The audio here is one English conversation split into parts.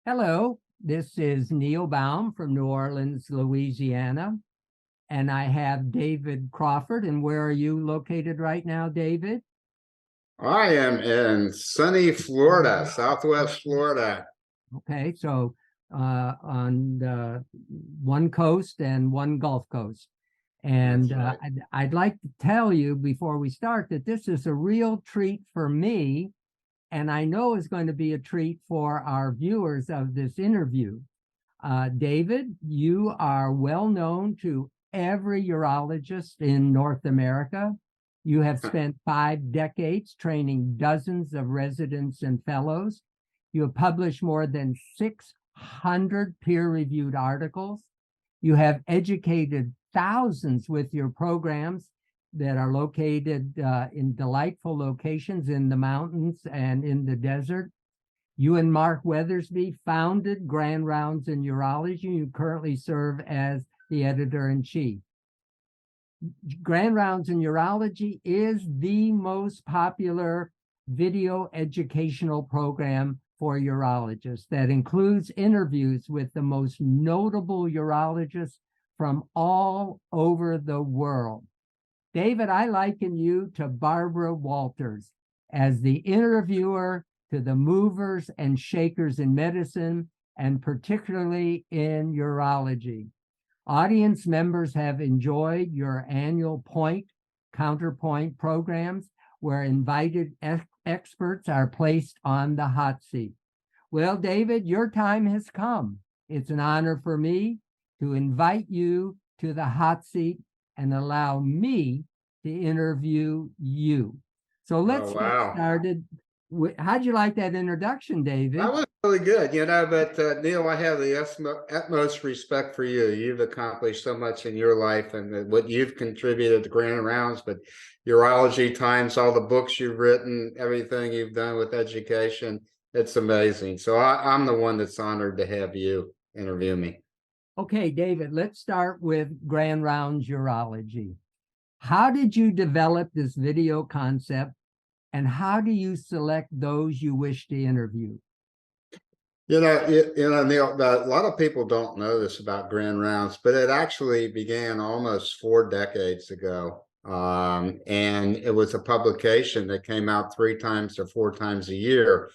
Hello, this is Neil Baum from New Orleans, Louisiana, and I have David Crawford. And where are you located right now, David? I am in sunny Florida, Southwest Florida. Okay, so on the one coast and one Gulf Coast. And That's right. I'd like to tell you before we start that this is a real treat for me, and I know is going to be a treat for our viewers of this interview. David, you are well known to every urologist in North America. You have spent 5 decades training dozens of residents and fellows. You have published more than 600 peer-reviewed articles. You have educated thousands with your programs that are located in delightful locations in the mountains and in the desert. You and Mark Weathersby founded Grand Rounds in Urology. You currently serve as the editor-in-chief. Grand Rounds in Urology is the most popular video educational program for urologists that includes interviews with the most notable urologists from all over the world. David, I liken you to Barbara Walters as the interviewer to the movers and shakers in medicine, and particularly in urology. Audience members have enjoyed your annual point, counterpoint programs where invited experts are placed on the hot seat. Well, David, your time has come. It's an honor for me to invite you to the hot seat and allow me to interview you. So Oh, let's get wow. started. How'd you like that introduction, That David? was really good, but Neil, I have the utmost respect for you. You've accomplished so much in your life and what you've contributed to Grand Rounds, but Urology Times, all the books you've written, everything you've done with education, it's amazing. So I'm the one that's honored to have you interview me. Okay, David, let's start with Grand Rounds Urology. How did you develop this video concept, and how do you select those you wish to interview? Neil, a lot of people don't know this about Grand Rounds, but it actually began almost 4 decades ago. And it was a publication that came out 3 times or 4 times a year.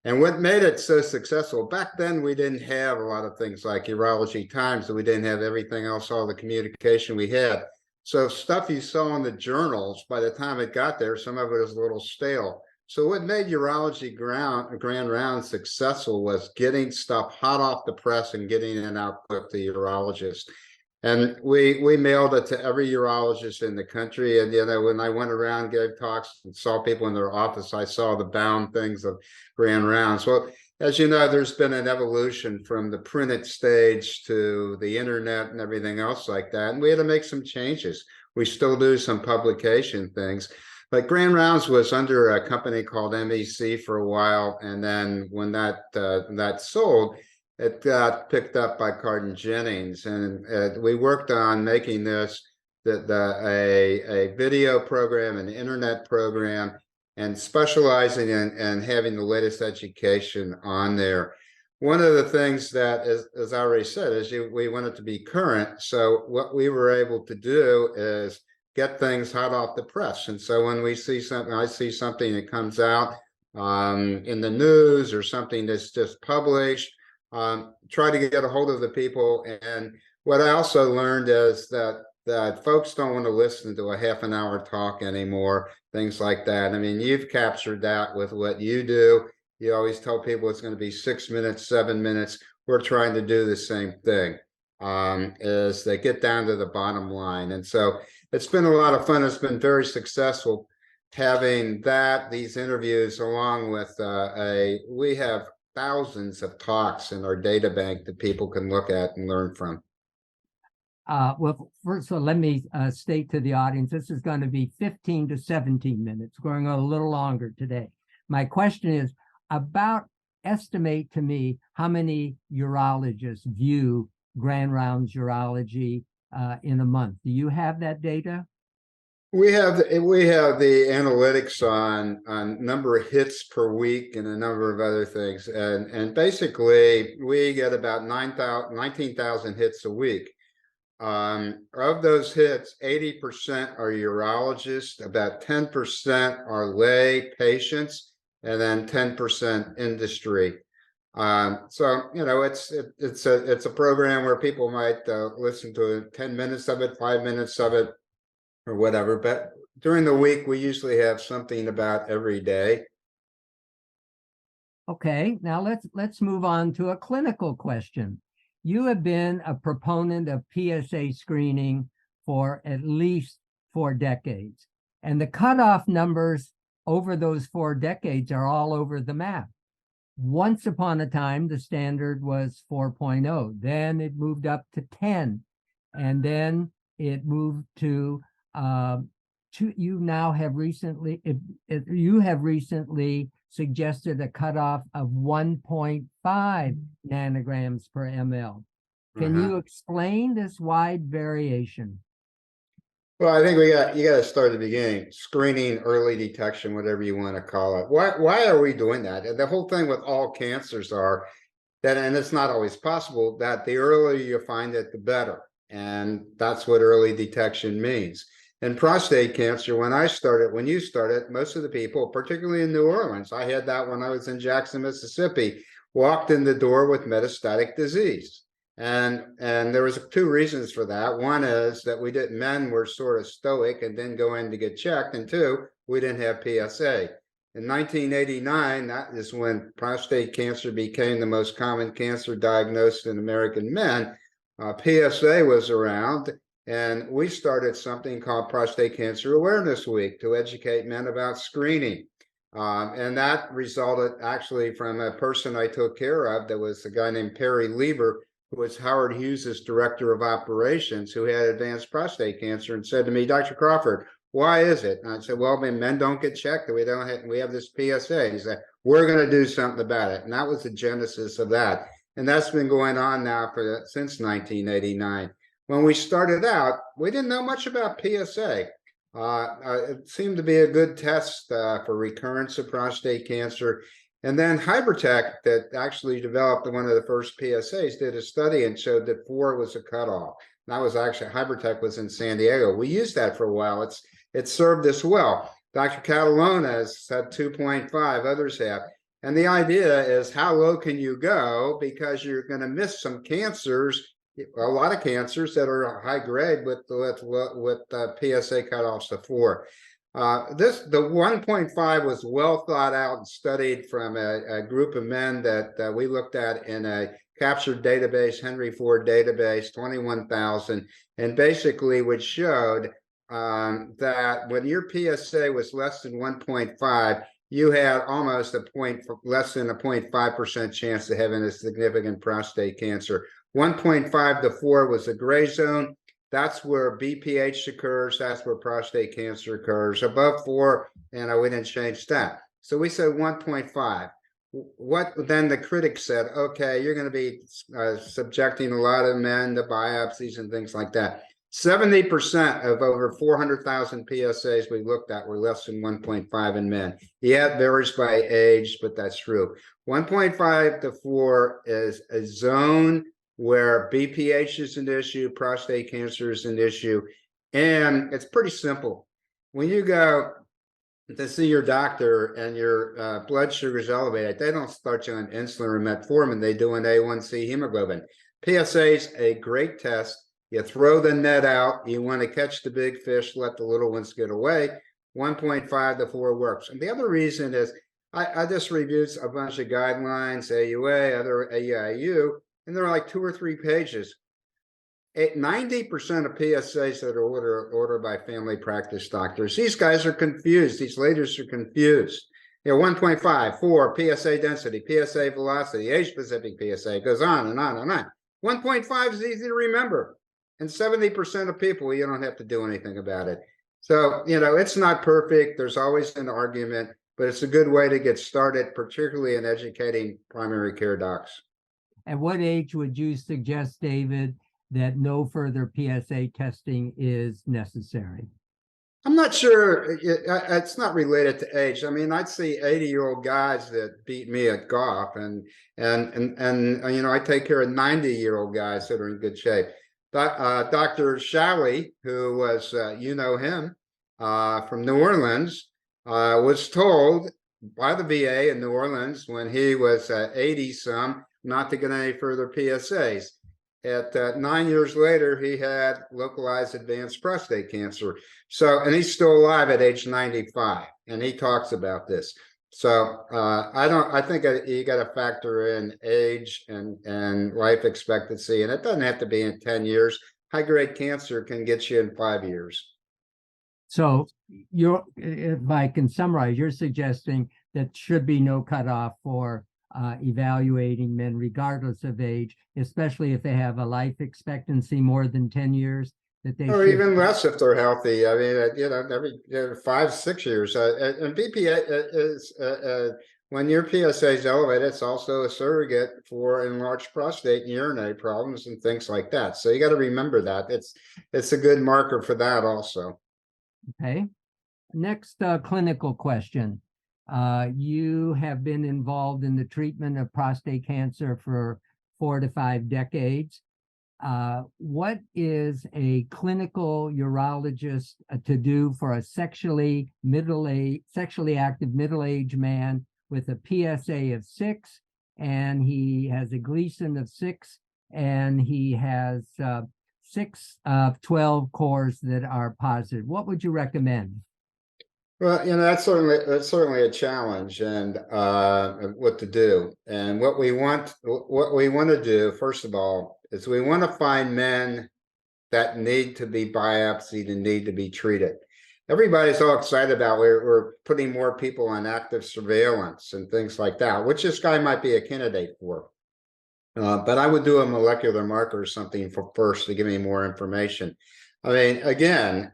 And what made it so successful, back then we didn't have a lot of things like Urology Times, and we didn't have everything else, all the communication we had. So stuff you saw in the journals, by the time it got there, some of it was a little stale. So what made Urology Grand Round successful was getting stuff hot off the press and getting it out quick to urologists. And we mailed it to every urologist in the country. And when I went around, gave talks, and saw people in their office, I saw the Baum things of Grand Rounds. Well, as you know, there's been an evolution from the printed stage to the internet and everything else like that. And we had to make some changes. We still do some publication things. But Grand Rounds was under a company called MEC for a while, and then when that sold, it got picked up by Carden Jennings, and we worked on making this a video program, an internet program, and specializing in having the latest education on there. One of the things that, as I already said, is we want it to be current. So what we were able to do is get things hot off the press. And so when we see something, I see something that comes out in the news or something that's just published, try to get a hold of the people. And what I also learned is that folks don't want to listen to a half an hour talk anymore, things like that. I mean, you've captured that with what you do. You always tell people it's going to be 6 minutes, 7 minutes. We're trying to do the same thing, is they get down to the bottom line. And so it's been a lot of fun. It's been very successful having these interviews along with we have thousands of talks in our data bank that people can look at and learn from. Well, first of all, let me state to the audience, this is going to be 15 to 17 minutes, going a little longer today. My question is estimate to me how many urologists view Grand Rounds Urology in a month. Do you have that data? We have the analytics on number of hits per week and a number of other things, and basically we get about 19,000 hits a week. Of those hits, 80% are urologists, about 10% are lay patients, and then 10% industry. So it's a program where people might listen to 10 minutes of it, 5 minutes of it, or whatever. But during the week, we usually have something about every day. Okay, now let's move on to a clinical question. You have been a proponent of PSA screening for at least 4 decades, and the cutoff numbers over those 4 decades are all over the map. Once upon a time, the standard was 4.0. Then it moved up to 10, and then it moved to you have recently suggested a cutoff of 1.5 nanograms per ml. Can you explain this wide variation? Well, I think you got to start at the beginning. Screening, early detection, whatever you want to call it. Why are we doing that? And the whole thing with all cancers are that, and it's not always possible, that the earlier you find it, the better. And that's what early detection means. And prostate cancer, when you started, most of the people, particularly in New Orleans, I had that when I was in Jackson, Mississippi, walked in the door with metastatic disease. And there was 2 reasons for that. One is that men were sort of stoic and didn't go in to get checked. And 2, we didn't have PSA. In 1989, that is when prostate cancer became the most common cancer diagnosed in American men. PSA was around, and we started something called Prostate Cancer Awareness Week to educate men about screening. And that resulted actually from a person I took care of. That was a guy named Perry Lieber, who was Howard Hughes's director of operations, who had advanced prostate cancer, and said to me, Dr. Crawford, why is it? And I said, well, men don't get checked. We have this PSA. He said, we're going to do something about it. And that was the genesis of that. And that's been going on now since 1989. When we started out, we didn't know much about PSA. It seemed to be a good test for recurrence of prostate cancer. And then Hypertech, that actually developed one of the first PSAs, did a study and showed that 4 was a cutoff. That was actually, Hypertech was in San Diego. We used that for a while. It served us well. Dr. Catalona has said 2.5, others have. And the idea is, how low can you go? Because you're going to miss some cancers, a lot of cancers that are high grade with PSA cutoffs of 4. The 1.5 was well thought out and studied from a group of men that we looked at in a captured database, Henry Ford database, 21,000, and basically which showed that when your PSA was less than 1.5, you had almost less than a 0.5% chance of having a significant prostate cancer. 1.5 to 4 was a gray zone. That's where BPH occurs. That's where prostate cancer occurs. Above 4, we didn't change that. So we said 1.5. What then the critics said, okay, you're going to be subjecting a lot of men to biopsies and things like that. 70% of over 400,000 PSAs we looked at were less than 1.5 in men. Yeah, it varies by age, but that's true. 1.5 to 4 is a zone where BPH is an issue, prostate cancer is an issue, and it's pretty simple. When you go to see your doctor and your blood sugar is elevated, they don't start you on insulin or metformin, they do an A1C hemoglobin. PSA is a great test. You throw the net out, you want to catch the big fish, let the little ones get away. 1.5 to 4 works. And the other reason is, I just reviewed a bunch of guidelines, AUA, other AIU, and they're like 2 or 3 pages. 90% of PSAs that are ordered by family practice doctors, these guys are confused. These ladies are confused. 1.5, 4, PSA density, PSA velocity, age-specific PSA, goes on and on and on. 1.5 is easy to remember. And 70% of people, you don't have to do anything about it. So, it's not perfect. There's always an argument, but it's a good way to get started, particularly in educating primary care docs. At what age would you suggest, David, that no further PSA testing is necessary? I'm not sure. It's not related to age. I mean, I'd see 80-year-old guys that beat me at golf, and you know, I take care of 90-year-old guys that are in good shape. But Dr. Shalley, who was you know him from New Orleans, was told by the VA in New Orleans when he was 80 some not to get any further PSAs. At 9 years later, he had localized advanced prostate cancer. So, and he's still alive at age 95, and he talks about this. So, I think you got to factor in age and life expectancy, and it doesn't have to be in 10 years. High grade cancer can get you in 5 years. So if I can summarize, you're suggesting that should be no cutoff for evaluating men regardless of age, especially if they have a life expectancy more than 10 years, that they Or should even less if they're healthy. I mean, you know, every 5, 6 years. And BPA is when your PSA is elevated, it's also a surrogate for enlarged prostate and urinary problems and things like that. So you got to remember that it's a good marker for that also. Okay. Next clinical question. You have been involved in the treatment of prostate cancer for 4 to 5 decades. What is a clinical urologist to do for a sexually active middle-aged man with a PSA of 6, and he has a Gleason of 6, and he has 6 of 12 cores that are positive? What would you recommend? Well, you know, that's certainly a challenge, and what to do. And what we want to do, first of all, is we want to find men that need to be biopsied and need to be treated. Everybody's all excited about we're putting more people on active surveillance and things like that, which this guy might be a candidate for. But I would do a molecular marker or something first to give me more information. I mean, again,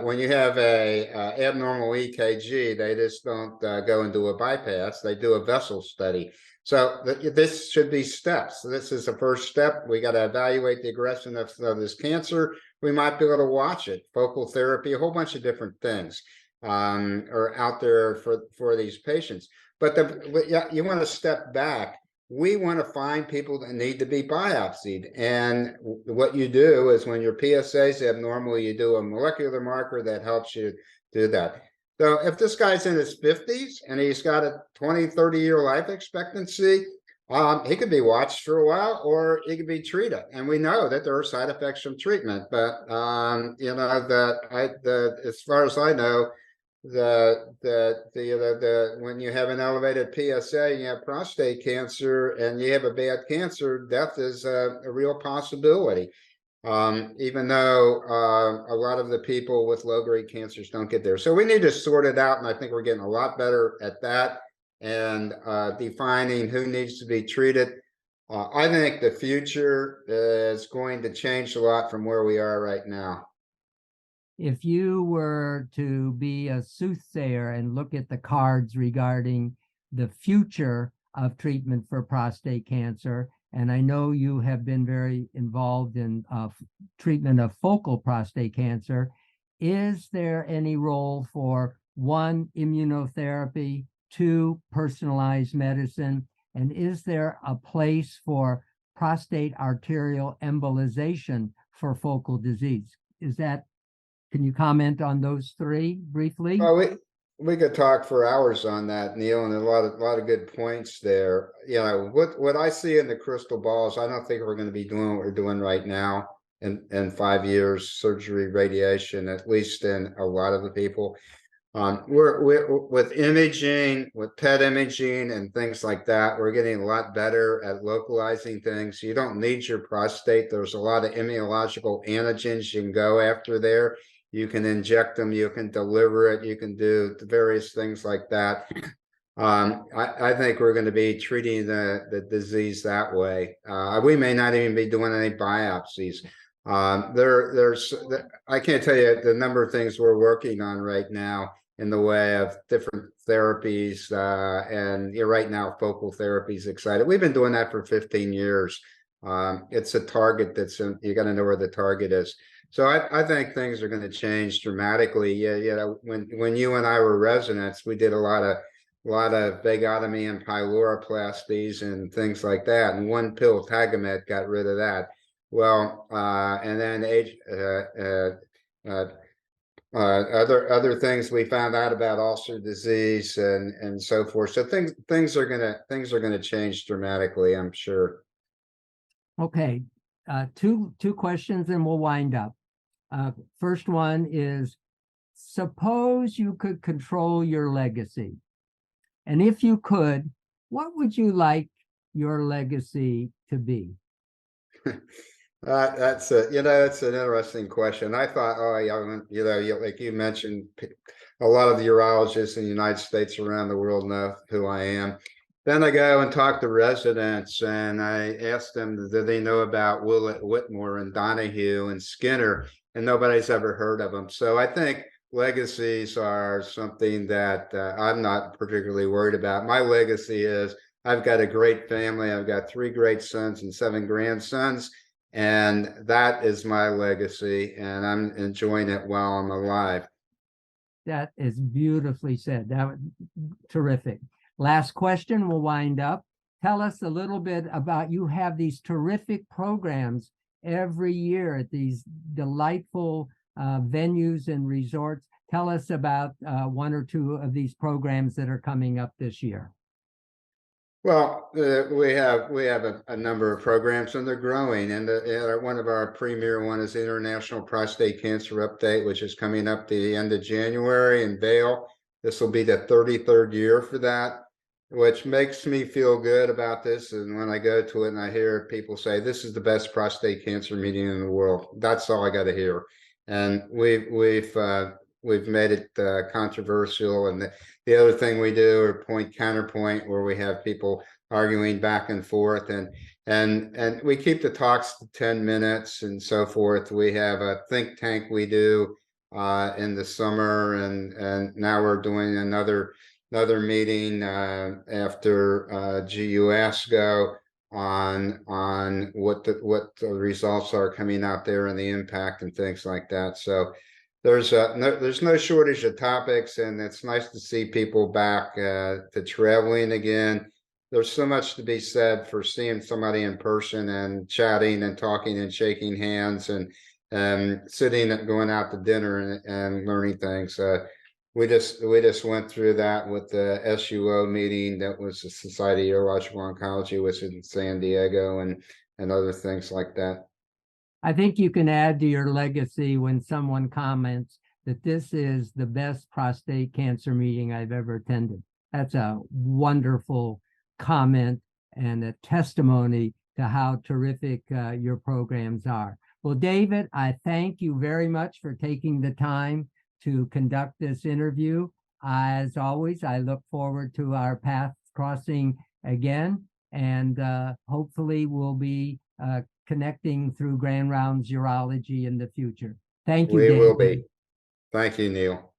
when you have a abnormal EKG, they just don't go and do a bypass. They do a vessel study. So this should be steps. This is the first step. We got to evaluate the aggression of this cancer. We might be able to watch it. Focal therapy, a whole bunch of different things are out there for these patients. But you want to step back. We want to find people that need to be biopsied. And what you do is when your PSA is abnormal, you do a molecular marker that helps you do that. So if this guy's in his 50s and he's got a 20, 30-year life expectancy, he could be watched for a while or he could be treated. And we know that there are side effects from treatment. But, you know, as far as I know, when you have an elevated PSA and you have prostate cancer and you have a bad cancer, death is a real possibility. Even though a lot of the people with low-grade cancers don't get there. So we need to sort it out, and I think we're getting a lot better at that and defining who needs to be treated. I think the future is going to change a lot from where we are right now. If you were to be a soothsayer and look at the cards regarding the future of treatment for prostate cancer, and I know you have been very involved in treatment of focal prostate cancer, is there any role for 1, immunotherapy, 2, personalized medicine, and is there a place for prostate arterial embolization for focal disease? Can you comment on those 3 briefly? Well, we could talk for hours on that, Neil, and a lot of good points there. You know, what I see in the crystal balls, I don't think we're going to be doing what we're doing right now in 5 years, surgery, radiation, at least in a lot of the people. We're with imaging, with PET imaging and things like that, we're getting a lot better at localizing things. You don't need your prostate. There's a lot of immunological antigens you can go after there. You can inject them, you can deliver it, you can do various things like that. I think we're going to be treating the disease that way. We may not even be doing any biopsies. I can't tell you the number of things we're working on right now in the way of different therapies, and right now focal therapy is exciting. We've been doing that for 15 years. It's a target you got to know where the target is. So I think things are going to change dramatically. Yeah, when you and I were residents, we did a lot of vagotomy and pyloroplasties and things like that. And one pill Tagamet got rid of that. Well, and then other things we found out about ulcer disease and so forth. So things are gonna change dramatically, I'm sure. Okay, two questions and we'll wind up. First one is, suppose you could control your legacy. And if you could, what would you like your legacy to be? That's an interesting question. I thought, oh, yeah, like you mentioned, a lot of the urologists in the United States around the world know who I am. Then I go and talk to residents, and I ask them, do they know about Willett Whitmore and Donahue and Skinner? And nobody's ever heard of them. So I think legacies are something that I'm not particularly worried about. My legacy is I've got a great family. I've got 3 great sons and 7 grandsons. And that is my legacy, and I'm enjoying it while I'm alive. That is beautifully said. That was terrific. Last question, we'll wind up. Tell us a little bit about, you have these terrific programs every year at these delightful venues and resorts. Tell us about 1 or 2 of these programs that are coming up this year. Well, we have a number of programs, and they're growing. And one of our premier one is the International Prostate Cancer Update, which is coming up the end of January in Vail. This will be the 33rd year for that, which makes me feel good about this. And when I go to it and I hear people say, this is the best prostate cancer meeting in the world, that's all I got to hear. And we've made it controversial. And the other thing we do are point counterpoint, where we have people arguing back and forth, and we keep the talks to 10 minutes and so forth. We have a think tank we do in the summer, and now we're doing another meeting after GU ASCO on what the results are coming out there and the impact and things like that. So there's no shortage of topics, and it's nice to see people back to traveling again. There's so much to be said for seeing somebody in person and chatting and talking and shaking hands and sitting and going out to dinner and learning things. We just went through that with the SUO meeting. That was the Society of Urological Oncology, which is in San Diego, and other things like that. I think you can add to your legacy when someone comments that this is the best prostate cancer meeting I've ever attended. That's a wonderful comment and a testimony to how terrific your programs are. Well, David, I thank you very much for taking the time to conduct this interview. As always, I look forward to our paths crossing again, and hopefully we'll be connecting through Grand Rounds Urology in the future. Thank you, We David. will be. Thank you, Neil.